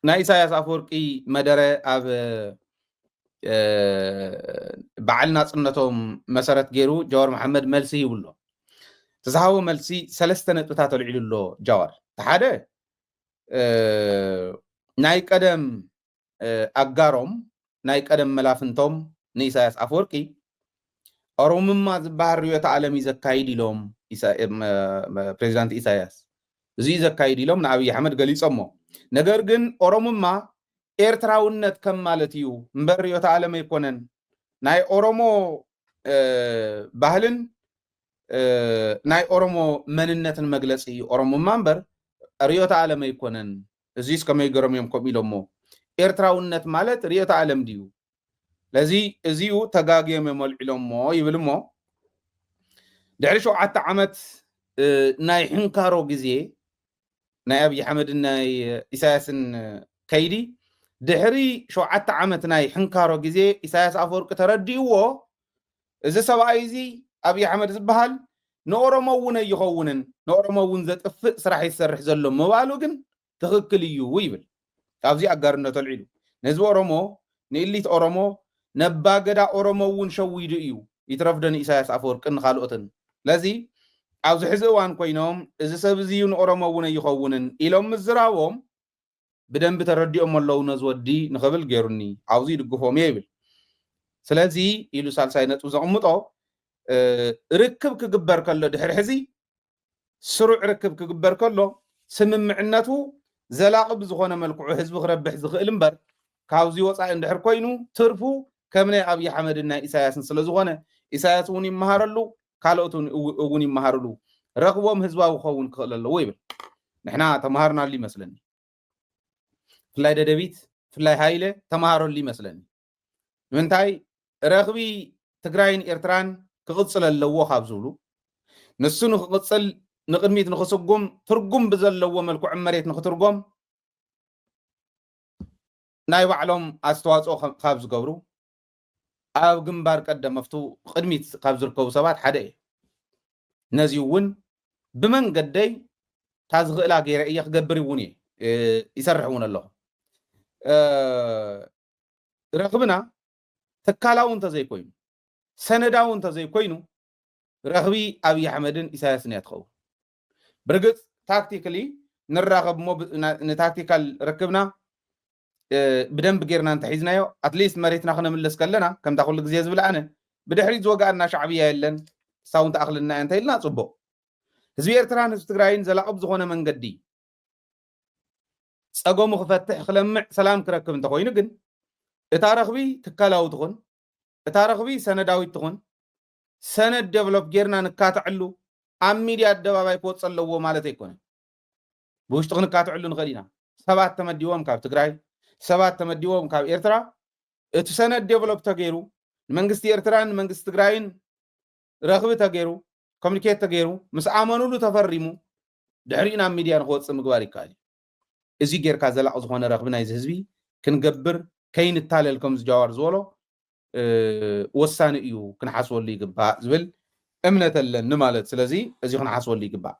ናይ ኢሳያስ ኣፈወርቂ መደረ ኣብ በዓል ናጽነቶም መሰረት ገይሩ ጃዋር መሐመድ መልሲ ይብሎ ተዛሃቡ መልሲ ሰለስተ ነጥብታት ኣልዒሉሎ ጃዋር ተሓደ ናይ ቀደም ኣጋሮም ናይ ቀደም መላፍንቶም ንኢሳያስ ኣፈወርቂ ኦሮምማ ዝበሃል ርዮተ ዓለም እዩ ዘካይድ ኢሎም ፕሬዚዳንት ኢሳያስ እዚ ዘካይድ ኢሎም ንኣብይ ኣሕመድ ገሊፆሞ ነገር ግን ኦሮምማ ኤርትራውነት ከም ማለት እዩ እምበር ርዮተ ዓለም ኣይኮነን ናይ ኦሮሞ ባህልን ናይ ኦሮሞ መንነትን መግለፂ እዩ ኦሮምማ እምበር ርዮተ ዓለም ኣይኮነን እዚስ ከመይ ገሮም እዮም ከምኡ ኢሎሞ ኤርትራውነት ማለት ርዮተ ዓለም ድዩ ለዚ እዚኡ ተጋግዮም የመልዒሎሞ ይብል እሞ ድሕሪ 7 ዓመት ናይ ሕንካሮ ግዜ ናይ ኣብይ ኣሕመድን ናይ ኢሳያስን ከይዲ ድሕሪ 7 ዓመት ናይ ሕንካሮ ግዜ ኢሳያስ ኣፈወርቂ ተረዲእዎ እዚ ሰብኣይ እዚ ኣብይ ኣሕመድ ዝበሃል ንኦሮሞ እውን ኣይኸውንን ንኦሮሞ እውን ዘጥፍእ ስራሕ ይሰርሕ ዘሎ ምባሉ ግን ትክክል እዩ ይብል ካብዚ ኣጋርነት ኣልዒሉ ነዚ ኦሮሞ ንኢሊት ኦሮሞ ነባገዳ ኦሮሞ እውን ሸዊዱ እዩ ይትረፍደን ኢሳያስ ኣፈወርቅን ካልኦትን ለዚ ኣብዚ ሕዚ እዋን ኮይኖም እዚ ሰብ እዚ ንኦሮሞ እውን ኣይኸውንን ኢሎም ምዝራቦም ብደንቢ ተረዲኦም ኣለዉ ነዚ ወዲ ንኽብል ገይሩኒ ኣብዚ ይድግፎም እየ ይብል ስለዚ ኢሉ ሳልሳይ ነጥብ ዘቕምጦ ርክብ ክግበር ከሎ ድሕሪ ሕዚ ስሩዕ ርክብ ክግበር ከሎ ስምምዕነቱ ዘላቒ ብዝኾነ መልክዑ ህዝቢ ክረብሕ ዝኽእል እምበር ካብዚ ወፃኢ እንድሕር ኮይኑ ትርፉ ከም ናይ ኣብይ ኣሕመድን ናይ ኢሳያስን ስለ ዝኾነ ኢሳያስ እውን ይመሃረሉ ካልኦት እውን ይመሃርሉ ረኽቦም ህዝባዊ ክኸውን ክኽእል ኣለዎ ይብል ንሕና ተመሃርናሉ ይመስለኒ ፍላይ ደደቢት ፍላይ ሃይለ ተመሃረሉ ይመስለኒ ንምንታይ ረኽቢ ትግራይን ኤርትራን ክቕፅል ኣለዎ ካብ ዝብሉ ንሱ ንክቕፅል ንቅድሚት ንክስጉም ትርጉም ብዘለዎ መልክዑ መሬት ንክትርጎም ናይ ባዕሎም ኣስተዋፅኦ ካብ ዝገብሩ ኣብ ግንባር ቀደመፍቱ ቅድሚት ካብ ዝርከቡ ሰባት ሓደ እየ ነዚ እውን ብመንገደይ እታ ዝኽእላ ገይረ እየ ክገብር እውን እየ ይሰርሕ እውን ኣለኹ ረኽብና ትካላዊ እንተዘይኮይኑ ሰነዳዊ እንተዘይኮይኑ ረኽቢ ኣብይ ኣሕመድን ኢሳያስን እያ ትኸውን ብርግፅ ታክቲካሊ ንራኸብ ሞ ንታክቲካል ረክብና ብደንብ ጌርና እንተሒዝናዮ ኣትሊስት መሬትና ክነምለስ ከለና ከምታ ኩሉ ግዜ ዝብል ኣነ ብድሕሪት ዝወጋእና ሻዕብያ የለን ሳውን ተኣኽልና እያ እንተኢልና ፅቡቅ ህዝቢ ኤርትራን ህዝቢ ትግራይን ዘላቒ ዝኾነ መንገዲ ፀገሙ ክፈትሕ ክለምዕ ሰላም ክረክብ እንተኮይኑ ግን እታ ረኽቢ ትካላዊ ትኹን እታ ረኽቢ ሰነዳዊት ትኹን ሰነድ ዴቨሎፕ ጌርና ንካትዕሉ ኣብ ሚድያ ኣደባባይ ክወፅ ኣለዎ ማለት ኣይኮነን ብውሽጢ ክንካትዕሉ ንኽእል ኢና ሰባት ተመዲቦም ካብ ትግራይ ሰባት ተመዲቦም ካብ ኤርትራ እቲ ሰነድ ዴቨሎፕ ተገይሩ ንመንግስቲ ኤርትራን ንመንግስቲ ትግራይን ረኽቢ ተገይሩ ኮሚኒኬት ተገይሩ ምስ ኣመኑሉ ተፈሪሙ ድሕሪኡ ናብ ሚድያ ንክወፅእ ምግባር ይከኣል እዩ እዚ ጌርካ ዘላቕ ዝኾነ ረኽቢ ናይዚ ህዝቢ ክንገብር ከይንታለል ከም ዝጃዋር ዝበሎ ወሳኒ እዩ ክንሓስበሉ ይግባእ ዝብል እምነት ኣለኒ ማለት ስለዚ እዚ ክንሓስበሉ ይግባእ